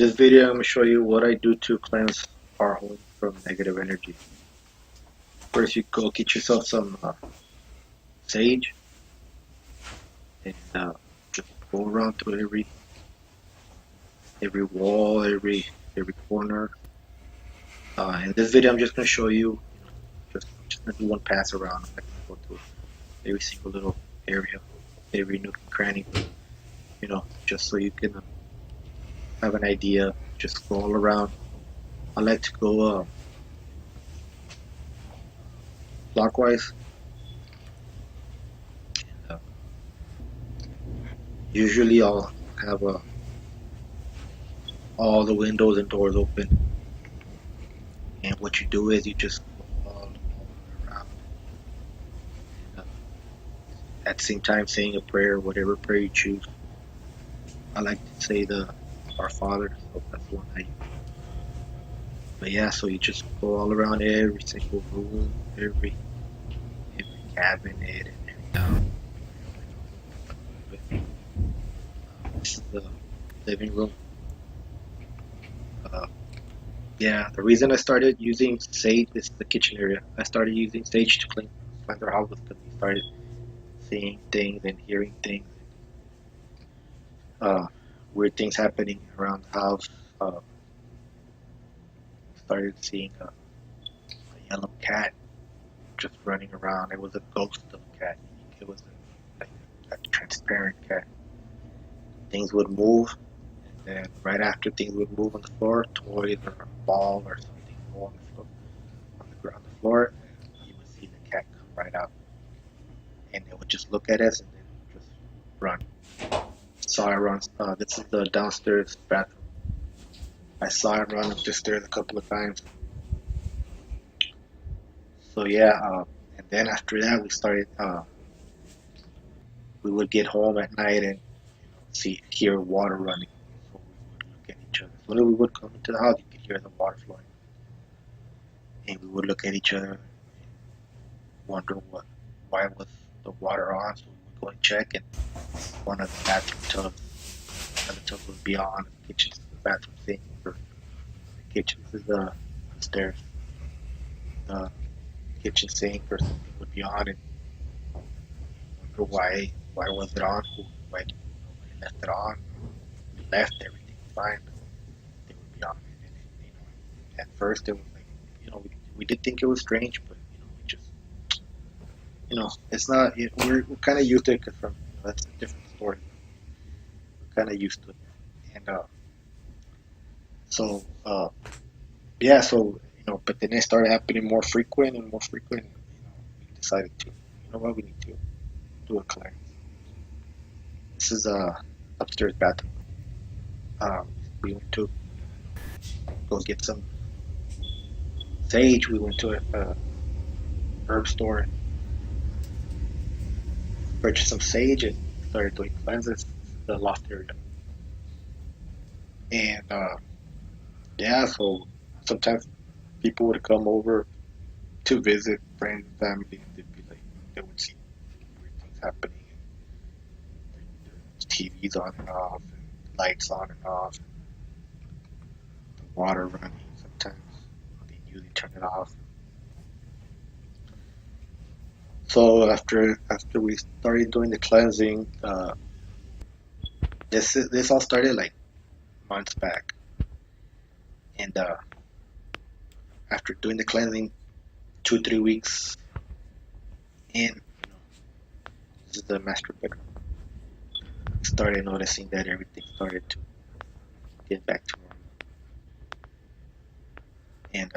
This video I'm going to show you what I do to cleanse our home from negative energy. First, you go get yourself some sage and just go around through every wall, every corner. In this video, I'm just going to show you, I'm just going to do one pass around. I'm not going to go to every single little area, every nook and cranny, just so you can have an idea. Just go all around. I like to go clockwise. Uh, Usually, I'll have all the windows and doors open. And what you do is you just go all around. And, at the same time, saying a prayer, whatever prayer you choose. I like to say the Our Father, so that's the one I use. But yeah, so you just go all around every single room, every cabinet, and everything. This is the living room. Uh, yeah, the reason I started using sage is the kitchen area. I started using sage to cleanse our house because we started seeing things and hearing things, uh, weird things happening around the house. Started seeing a yellow cat just running around. It was a ghost of a cat. It was like a transparent cat. Things would move, and then right after things would move on the floor, toys or a ball or something go on the floor, on the floor, you would see the cat come right out, and it would just look at us and then just run. Saw it run. This is the downstairs bathroom. I saw it run up the stairs a couple of times. So yeah, and then after that we started. We would get home at night and hear water running. So we would look at each other. So when we would come into the house, you could hear the water flowing, and we would look at each other and wonder why was the water on. So we would go and check, and one of the bathroom tubs, one of the tubs would be on. The kitchen, the bathroom sink, or the kitchen. This is the stairs. The kitchen sink or something would be on, and wonder why was it on? Why nobody left it on? We left everything fine, but they would be on. And at first it was like, we did think it was strange, but we just, it's not. We're kind of used to it because that's a different story. We're kind of used to it, and so yeah, so but then it started happening more frequent and more frequent. And, we decided to, what, we need to do a cleanse. This is a upstairs bathroom. Um, we went to go get some sage. We went to a herb store and purchased some sage and started doing cleanses. The loft area, and yeah, so sometimes people would come over to visit friends and family, and they'd be like, they would see weird things happening, and TVs on and off, and lights on and off, the water running. Sometimes they knew they turn it off. So after we started doing the cleansing, this all started like months back, and after doing the cleansing 2 3 weeks in, this is the master bedroom. We started noticing that everything started to get back to normal, and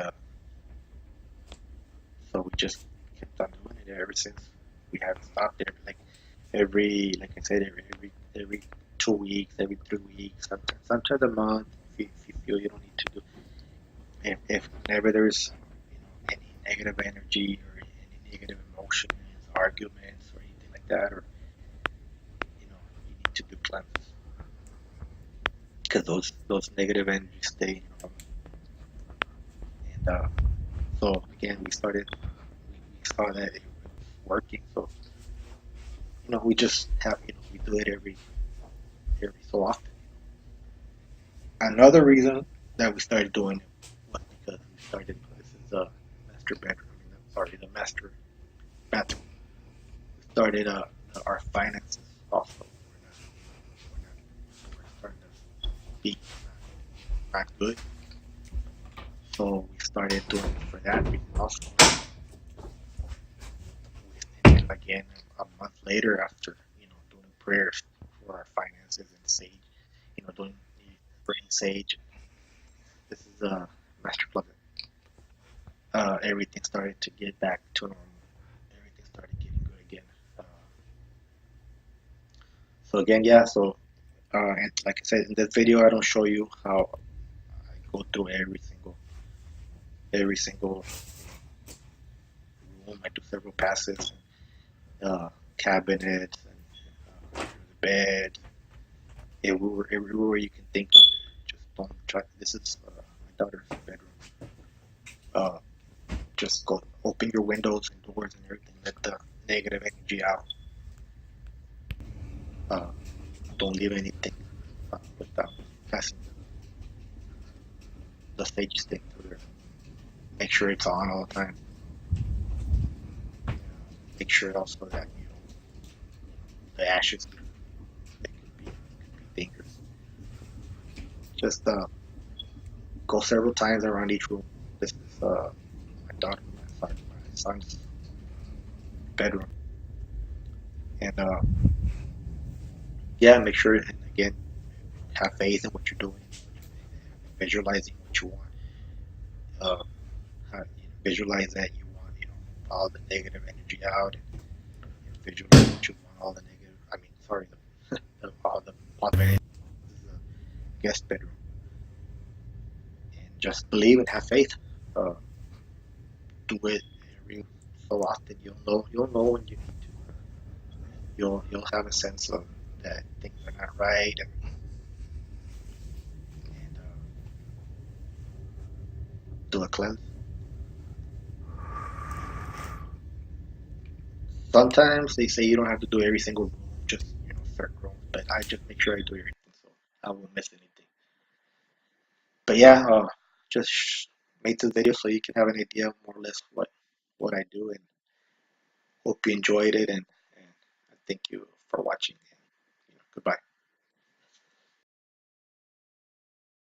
so we just kept on doing it ever since. We haven't stopped it. Like I said, every 2 weeks, every 3 weeks, sometimes a month. If you feel you don't need to do, if whenever there's any negative energy or any negative emotions, arguments, or anything like that, or you need to do cleanses because those negative energies stay. And so again, we saw that it was working. So we just have we do it every so often. Another reason that we started doing it was because we started. This is a master bedroom. I mean, sorry, the master bathroom. We started our finances also. We're starting to be not good. So we started doing it for that reason also. And then again, a month later, after doing prayers for our finances and sage, doing praying sage. This is a master plug. Everything started to get back to normal. Everything started getting good again. Uh, so again, yeah. So and like I said in this video, I don't show you how I go through every single room. I do several passes, cabinets, and the bed, everywhere you can think of it. Just don't try. This is my daughter's bedroom. Uh, just go open your windows and doors and everything. Let the negative energy out. Uh, don't leave anything without passing the stage stick through there. Make sure it's on all the time. Make sure also that the ashes they could be dangerous. Just go several times around each room. This is my daughter, my son's bedroom, and yeah, make sure and again have faith in what you're doing, visualizing what you want. Uh, visualize that you want all the negative energy out, and visualize that you want all the negative. I mean, sorry, all the positive energy. This is a guest bedroom, and just believe and have faith. Uh, do it every so often. You'll know when you need to. You'll have a sense of that things are not right, and do a cleanse. Sometimes they say you don't have to do every single room, just certain rooms, but I just make sure I do everything so I won't miss anything. But yeah, just made this video so you can have an idea of more or less what I do, and hope you enjoyed it, and I thank you for watching. And, goodbye.